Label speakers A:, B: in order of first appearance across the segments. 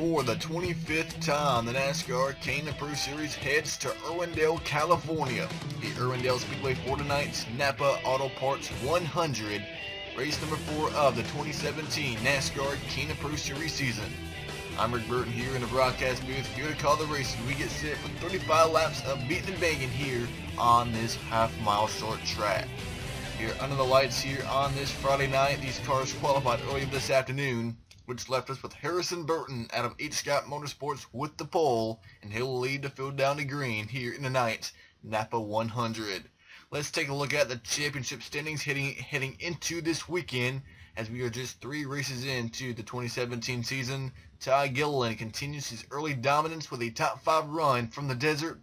A: For the 25th time, the NASCAR K&N Pro Series heads to Irwindale, California. The Irwindale Speedway for tonight's NAPA Auto Parts 100, race number 4 of the 2017 NASCAR K&N Pro Series season. I'm Rick Burton here in the broadcast booth, here to call the races. We get set for 35 laps of beating and banging here on this half-mile short track. Here under the lights here on this Friday night, these cars qualified earlier this afternoon, which left us with Harrison Burton out of H. Scott Motorsports with the pole, and he'll lead the field down to green here in tonight's NAPA 100. Let's take a look at the championship standings heading into this weekend, as we are just 3 races into the 2017 season. Ty Gilliland continues his early dominance with a top 5 run from the desert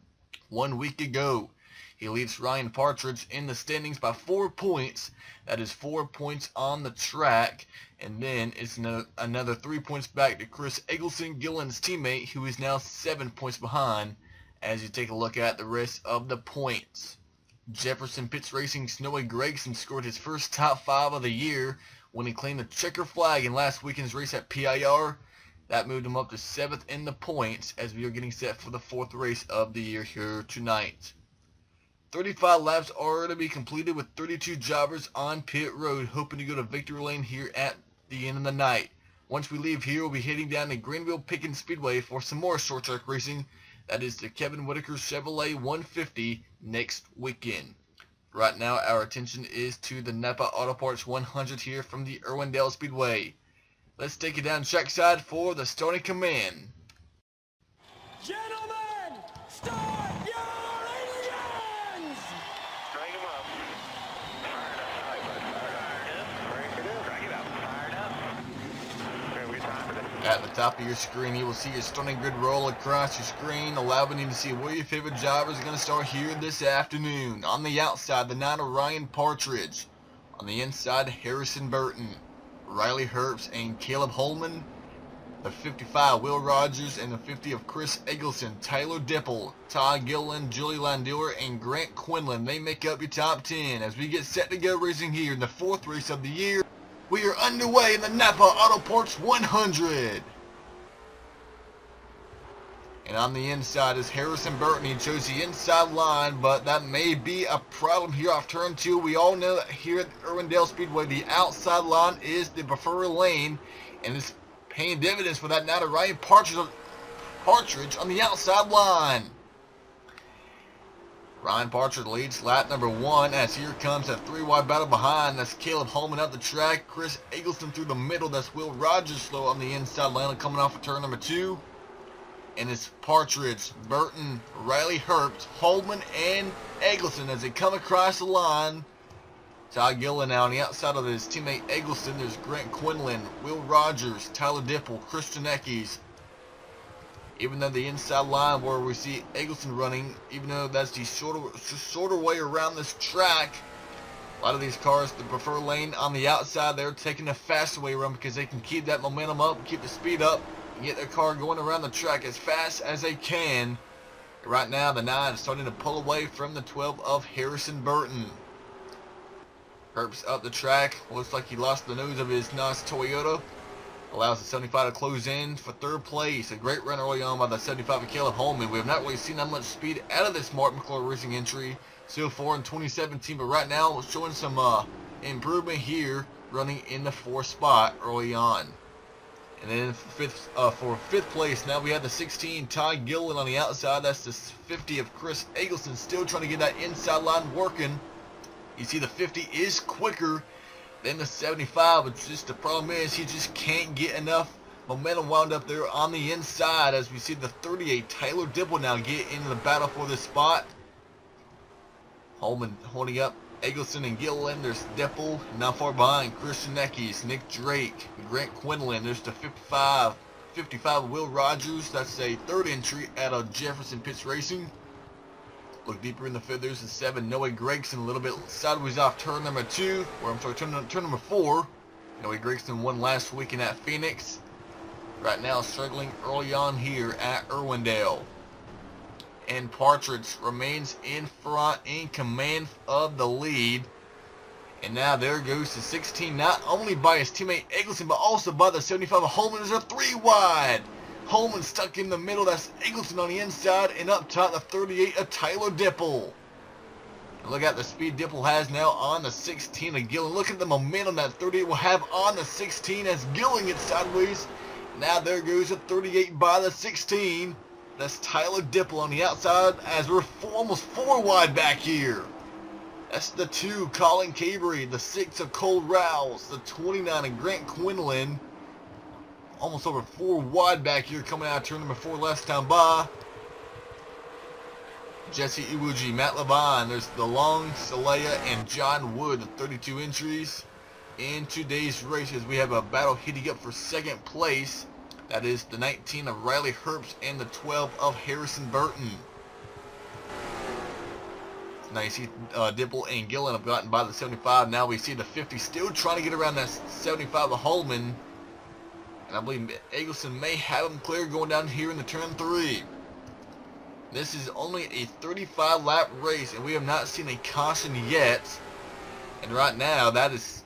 A: 1 week ago. He leads Ryan Partridge in the standings by 4 points. That is 4 points on the track. And then it's another 3 points back to Chris Eggleston, Gilliland's teammate, who is now 7 points behind as you take a look at the rest of the points. Jefferson Pitts Racing's Noah Gragson scored his first top 5 of the year when he claimed the checker flag in last weekend's race at PIR. That moved him up to 7th in the points as we are getting set for the 4th race of the year here tonight. 35 laps are to be completed with 32 jobbers on pit road, hoping to go to victory lane here at the end of the night. Once we leave here, we'll be heading down to Greenville Pickens Speedway for some more short track racing. That is the Kevin Whitaker Chevrolet 150 next weekend. Right now, our attention is to the NAPA Auto Parts 100 here from the Irwindale Speedway. Let's take it down trackside for the starting command.
B: Gentlemen, start your engines!
C: Crank them up. Fired up. Crank it up. Fired up. Okay, we got time for this.
A: At the top of your screen, you will see your starting grid roll across your screen, allowing you to see where your favorite driver is going to start here this afternoon. On the outside, the 9 of Ryan Partridge. On the inside, Harrison Burton, Riley Herbst, and Caleb Holman. The 55, Will Rogers, and the 50 of Chris Eggleston, Tyler Dipple, Todd Gilliland, Julie Landauer, and Grant Quinlan. They make up your top 10 as we get set to go racing here in the 4th race of the year. We are underway in the NAPA Auto Parts 100. And on the inside is Harrison Burton. He chose the inside line, but that may be a problem here off turn 2. We all know that here at Irwindale Speedway, the outside line is the preferred lane, and it's paying dividends for that now to Ryan Partridge on the outside line. Ryan Partridge leads lap number 1 as here comes a 3-wide battle behind. That's Caleb Holman up the track. Chris Eggleston through the middle. That's Will Rogers slow on the inside lane coming off of turn number 2. And it's Partridge, Burton, Riley Herbst, Holman, and Eggleston as they come across the line. Todd Gilliland now on the outside of his teammate Eggleston. There's Grant Quinlan, Will Rogers, Tyler Dipple, Christian Eckes. Even though the inside line where we see Eggleston running, even though that's the shorter way around this track, a lot of these cars, the preferred lane on the outside, they're taking the faster way around because they can keep that momentum up, keep the speed up, and get their car going around the track as fast as they can. Right now, the 9 is starting to pull away from the 12 of Harrison Burton. Herbst up the track. Looks like he lost the nose of his nice Toyota. Allows the 75 to close in for 3rd place. A great run early on by the 75 of Caleb Holman. We have not really seen that much speed out of this Martin McClure Racing entry so far in 2017, but right now it's showing some improvement here, running in the 4th spot early on. And then for 5th place, now we have the 16 Todd Gilliland on the outside. That's the 50 of Chris Eggleston, still trying to get that inside line working. You see the 50 is quicker than the 75, but just the problem is he just can't get enough momentum wound up there on the inside as we see the 38 Tyler Dipple now get into the battle for this spot. Holman holding up Eggleston and Gilliland. There's Dipple not far behind. Christian Eckes, Nick Drake, Grant Quinlan. There's the 55 Will Rogers. That's a 3rd entry out of Jefferson Pitts Racing. Look deeper in the field. There's the 7 Noah Gragson, a little bit sideways off turn number 2, or I'm sorry, turn number 4. Noah Gragson won last weekend at Phoenix. Right now struggling early on here at Irwindale. And Partridge remains in front, in command of the lead. And now there goes to 16, not only by his teammate Eggleston, but also by the 75 of Holman. There's a 3 wide. Holman stuck in the middle. That's Eagleton on the inside. And up top, the 38 of Tyler Dipple. And look at the speed Dipple has now on the 16 of Gillen. Look at the momentum that 38 will have on the 16 as Gillen gets sideways. Now there goes the 38 by the 16. That's Tyler Dipple on the outside as we're almost 4 wide back here. That's the 2, Colin Cavery, the 6 of Cole Rouse, the 29 of Grant Quinlan. Almost over 4 wide back here coming out of turn number 4 last time by. Jesse Iwuji, Matt Levine, there's the Long, Salea, and John Wood, the 32 entries. In today's races, we have a battle heating up for second place. That is the 19 of Riley Herbst and the 12 of Harrison Burton. Now you see Dipple and Gillen have gotten by the 75. Now we see the 50 still trying to get around that 75 of Holman. And I believe Eggleston may have him clear going down here in the turn 3. This is only a 35 lap race and we have not seen a caution yet. And right now that is,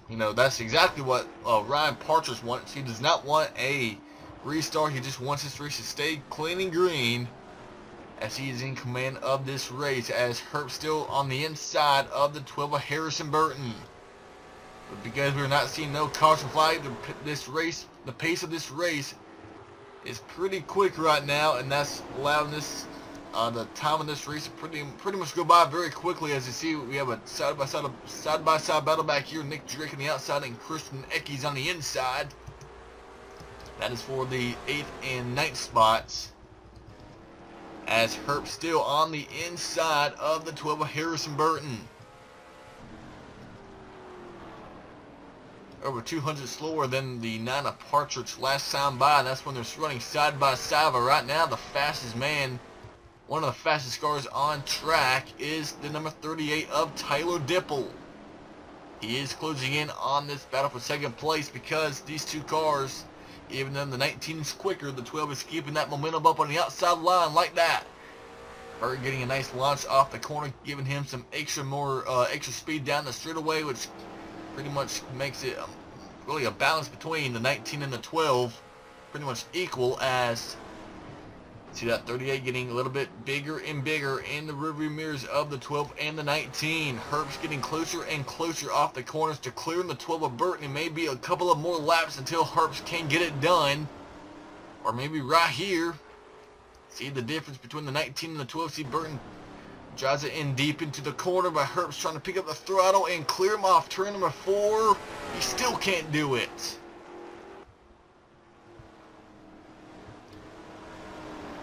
A: that's exactly what Ryan Partridge wants. He does not want a restart. He just wants this race to stay clean and green, as he is in command of this race, as Herb still on the inside of the 12 of Harrison Burton. But because we're not seeing no caution flag, the pace of this race is pretty quick right now, and that's allowing this the time of this race to pretty much go by very quickly. As you see, we have a side-by-side battle back here. Nick Drake on the outside and Christian Eckes on the inside. That is for the 8th and 9th spots, as Herb still on the inside of the 12 of Harrison Burton. Over 200 slower than the 9 of Partridge last time by, and that's when they're running side by side. But right now, the fastest man, one of the fastest cars on track, is the number 38 of Tyler Dipple. He is closing in on this battle for second place because these two cars, even though the 19 is quicker, the 12 is keeping that momentum up on the outside line like that. Bird getting a nice launch off the corner, giving him some extra speed down the straightaway, which pretty much makes it really a balance between the 19 and the 12, pretty much equal. As see that 38 getting a little bit bigger and bigger in the rearview mirrors of the 12 and the 19. Herb's getting closer and closer off the corners to clearing the 12 of Burton. It may be a couple of more laps until Herbst can get it done, or maybe right here. See the difference between the 19 and the 12. See Burton drives it in deep into the corner, but Herbst trying to pick up the throttle and clear him off turn number 4. He still can't do it.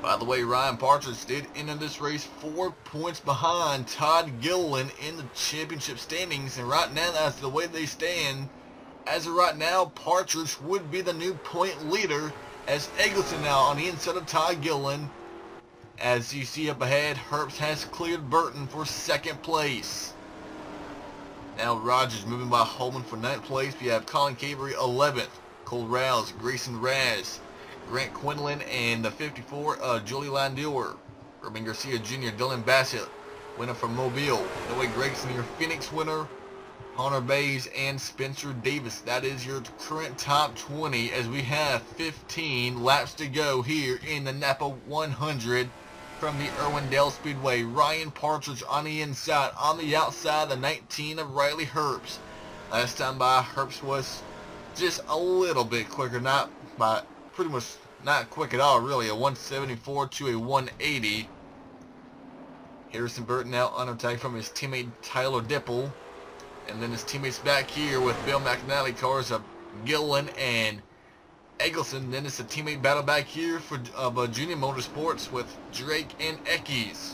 A: By the way, Ryan Partridge did enter this race 4 points behind Todd Gilliland in the championship standings, and right now that's the way they stand. As of right now, Partridge would be the new point leader, as Eggleton now on the inside of Todd Gilliland. As you see up ahead, Herbst has cleared Burton for second place. Now Rogers moving by Holman for 9th place. We have Colin Cavery 11th, Cole Rouse, Grayson Raz, Grant Quinlan, and the 54 Julie Landauer. Urban Garcia Jr., Dylan Bassett, winner from Mobile. Noah Gregson, your Phoenix winner. Hunter Bays and Spencer Davis. That is your current top 20, as we have 15 laps to go here in the NAPA 100 from the Irwindale Speedway. Ryan Partridge on the inside. On the outside, the 19 of Riley Herbst. Last time by, Herbst was just a little bit quicker, not by pretty much not quick at all, really. A 174 to a 180. Harrison Burton now under attack from his teammate Tyler Dipple. And then his teammates back here with Bill McNally cars of Gillen and Eggleston. Then it's a teammate battle back here for Junior Motorsports with Drake and Eckes.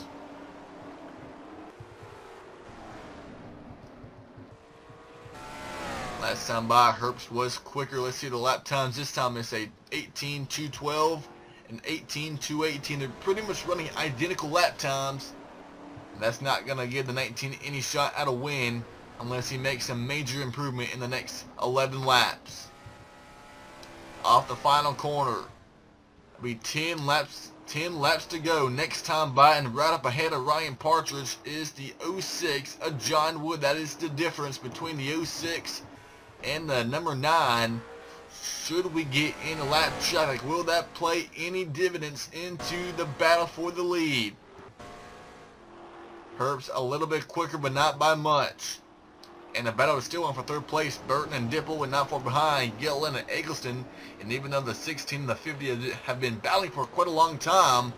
A: Last time by, Herbst was quicker. Let's see the lap times. This time it's a 18:2:12 and 18:2:18. They're pretty much running identical lap times. That's not going to give the 19 any shot at a win unless he makes a major improvement in the next 11 laps. Off the final corner, it'll be 10 laps to go. Next time by, and right up ahead of Ryan Partridge is the 06 of John Wood. That is the difference between the 06 and the number 9. should we get in lap traffic? Will that play any dividends into the battle for the lead? Herbst a little bit quicker, but not by much. And the battle is still on for third place. Burton and Dipple were not far behind Gillen and Eggleston. And even though the 16 and the 50 have been battling for quite a long time,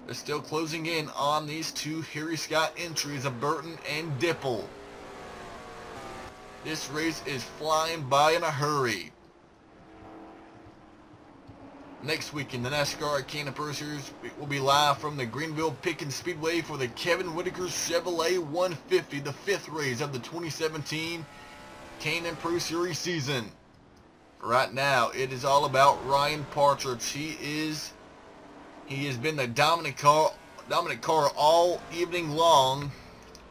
A: they're still closing in on these two Harry Scott entries of Burton and Dipple. This race is flying by in a hurry. Next week in the NASCAR K&N Pro Series, will be live from the Greenville Pickens Speedway for the Kevin Whitaker Chevrolet 150, the 5th race of the 2017 K&N Pro Series season. Right now, it is all about Ryan Partridge. He has been the dominant car all evening long.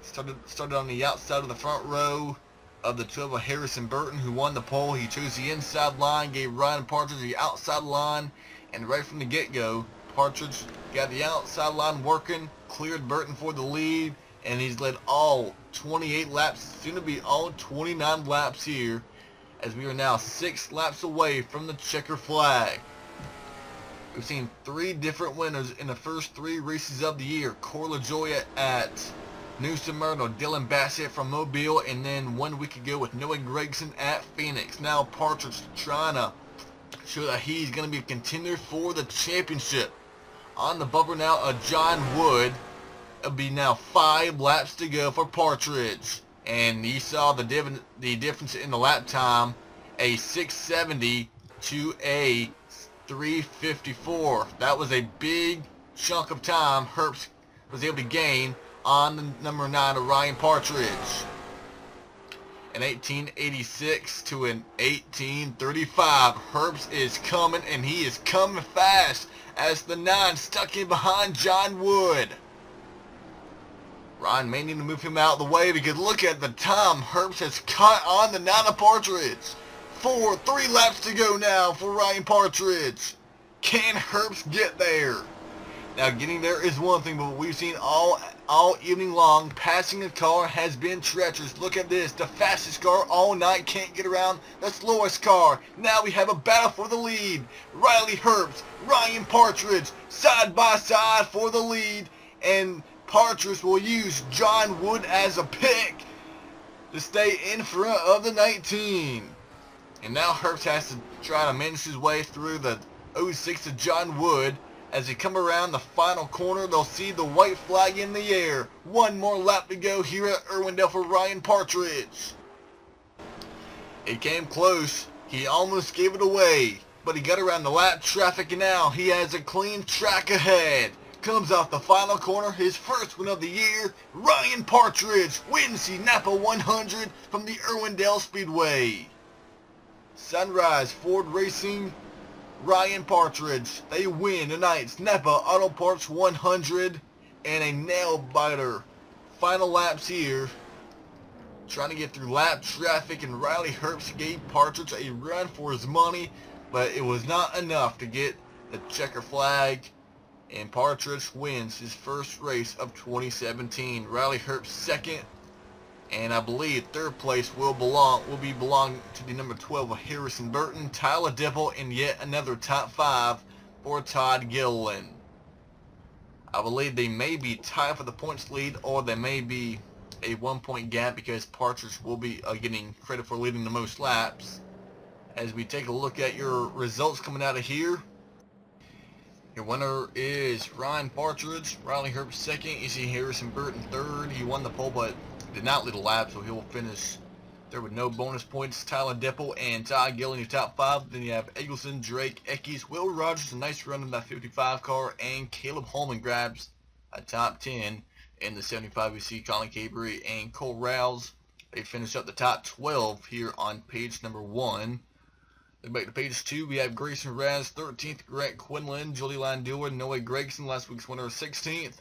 A: Started on the outside of the front row of the 12 of Harrison Burton, who won the pole. He chose the inside line, gave Ryan Partridge the outside line, and right from the get-go, Partridge got the outside line working, cleared Burton for the lead, and he's led all 28 laps, soon to be all 29 laps here, as we are now 6 laps away from the checker flag. We've seen 3 different winners in the first 3 races of the year. Corey LaJoie at New Smyrna, Dylan Bassett from Mobile, and then 1 week ago with Noah Gregson at Phoenix. Now Partridge trying to show that he's going to be a contender for the championship. On the bumper now, John Wood. It'll be now 5 laps to go for Partridge. And you saw the difference in the lap time, a 670 to a 354. That was a big chunk of time Herbst was able to gain on the number 9 of Ryan Partridge. An 1886 to an 1835. Herbst is coming, and he is coming fast as the 9 stuck in behind John Wood. Ryan may need to move him out of the way, because look at the time Herbst has caught on the 9 of Partridge. 3 laps to go now for Ryan Partridge. Can Herbst get there? Now, getting there is one thing, but what we've seen all evening long, passing the car has been treacherous. Look at this. The fastest car all night can't get around the slowest car. Now we have a battle for the lead. Riley Herbst, Ryan Partridge, side by side for the lead. And Partridge will use John Wood as a pick to stay in front of the 19. And now Herbst has to try to manage his way through the 06 of John Wood. As they come around the final corner, they'll see the white flag in the air. 1 more lap to go here at Irwindale for Ryan Partridge. It came close. He almost gave it away, but he got around the lap traffic, and now he has a clean track ahead. Comes off the final corner, his first win of the year. Ryan Partridge wins the NAPA 100 from the Irwindale Speedway. Sunrise Ford Racing, Ryan Partridge, they win tonight's NAPA Auto Parts 100, and a nail-biter. Final laps here, trying to get through lap traffic, and Riley Herbst gave Partridge a run for his money, but it was not enough to get the checker flag, and Partridge wins his first race of 2017. Riley Herbst second, and I believe third place will belong to the number 12 of Harrison Burton, Tyler Dipple, and yet another top 5 for Todd Gilliland. I believe they may be tied for the points lead, or they may be a 1-point gap, because Partridge will be getting credit for leading the most laps. As we take a look at your results coming out of here, your winner is Ryan Partridge, Riley Herbst second, you see Harrison Burton third. He won the pole, but did not lead a lap, so he'll finish there with no bonus points. Tyler Dipple and Todd Gillen, your top 5. Then you have Eggleston, Drake, Eckes, Will Rogers, a nice run in that 55 car, and Caleb Holman grabs a top 10 in the 75. You see Colin Cabry and Cole Rouse. They finish up the top 12 here on page number 1. Then back to page 2, we have Grayson Raz 13th, Grant Quinlan, Julie Landula, Noah Gregson, last week's winner 16th.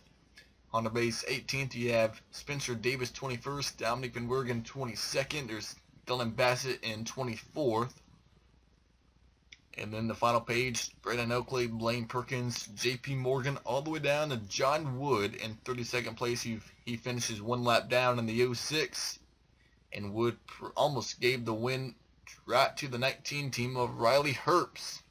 A: On the base 18th, you have Spencer Davis 21st, Dominic Van Wergen 22nd, there's Dylan Bassett in 24th. And then the final page, Brandon Oakley, Blaine Perkins, JP Morgan, all the way down to John Wood in 32nd place. He finishes 1 lap down in the 06, and Wood almost gave the win right to the 19 team of Riley Herbst.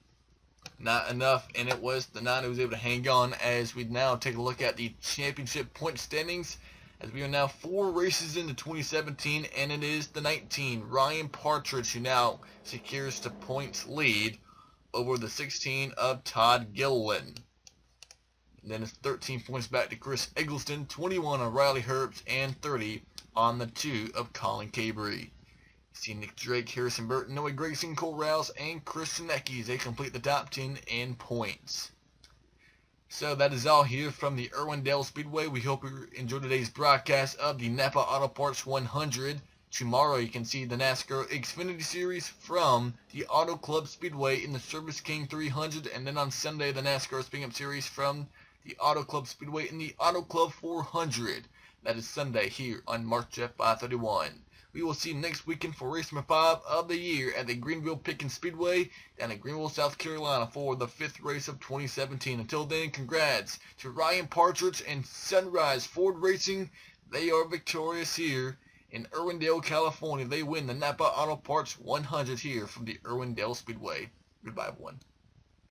A: Not enough, and it was the 9 who was able to hang on, as we now take a look at the championship point standings, as we are now 4 races into 2017, and it is the 19, Ryan Partridge, who now secures the points lead over the 16 of Todd Gilliland. And then it's 13 points back to Chris Eggleston, 21 on Riley Herbst, and 30 on the 2 of Colin Cabry. See Nick Drake, Harrison Burton, Noah Grayson, Cole Rouse, and Chris Sinecki as they complete the top 10 in points. So that is all here from the Irwindale Speedway. We hope you enjoyed today's broadcast of the NAPA Auto Parts 100. Tomorrow you can see the NASCAR Xfinity Series from the Auto Club Speedway in the Service King 300. And then on Sunday, the NASCAR Speed Up Series from the Auto Club Speedway in the Auto Club 400. That is Sunday here on March F531. We will see you next weekend for race number 5 of the year at the Greenville Pickens Speedway down in Greenville, South Carolina for the 5th race of 2017. Until then, congrats to Ryan Partridge and Sunrise Ford Racing. They are victorious here in Irwindale, California. They win the NAPA Auto Parts 100 here from the Irwindale Speedway. Goodbye, everyone.